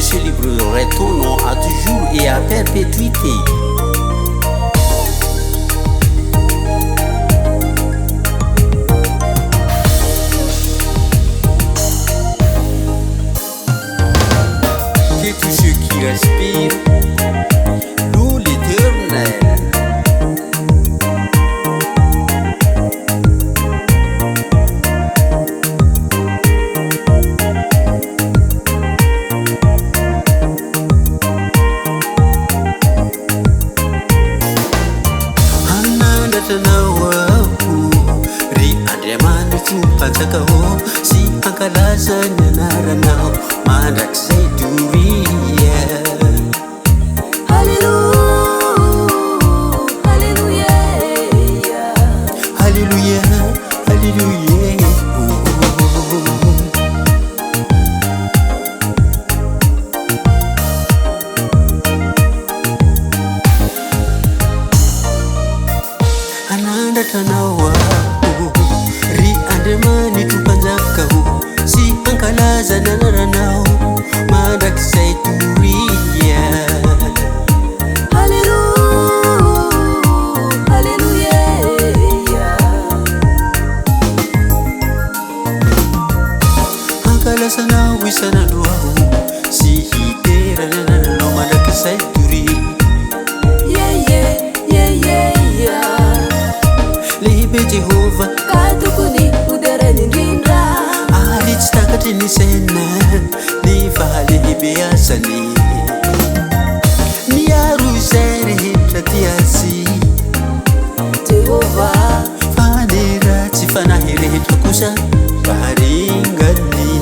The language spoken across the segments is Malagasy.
ce livrerai ton nom à toujours et à perpétuité. Que tous ceux qui respirent louent l'Éternel. Si angkalasan naranaw madak sa duriya. Hallelujah, Hallelujah, hallelujah. Ananda tanawa mani tupanzakahu si angkalaza naranau madak say duriya. hallelujah, Angkalaza na wisana duahu si hitera nanano madak say duri. Libe Jehovah katukuni udereni ndinda Alitstakatin sena ni vale biasani ni arusere hitratiasi Jehovah fanira tifana here hitkusa baringani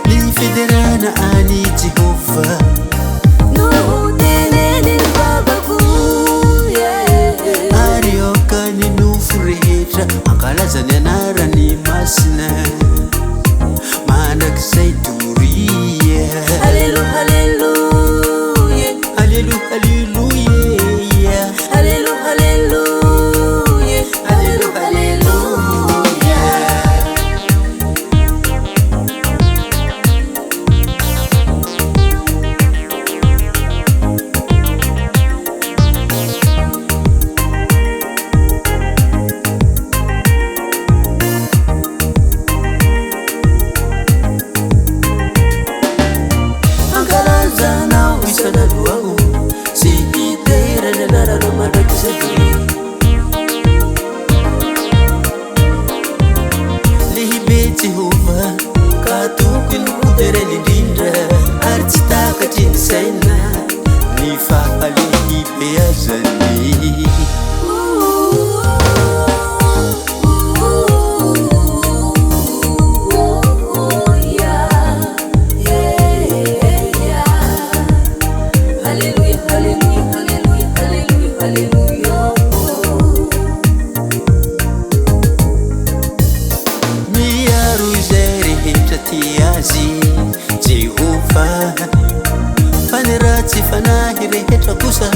ni federana ani Jehovah Angkalazanya narani masna madak say duriya. Hallelujah, hallelujah, Hallelujah, hallelujah. hallelujah, hallelujah, hallelujah. Jehovah katukun udereni dinda artstaka jinsaina ni fahalihi beazani. Jehovah fanirati fanahire hetra kusa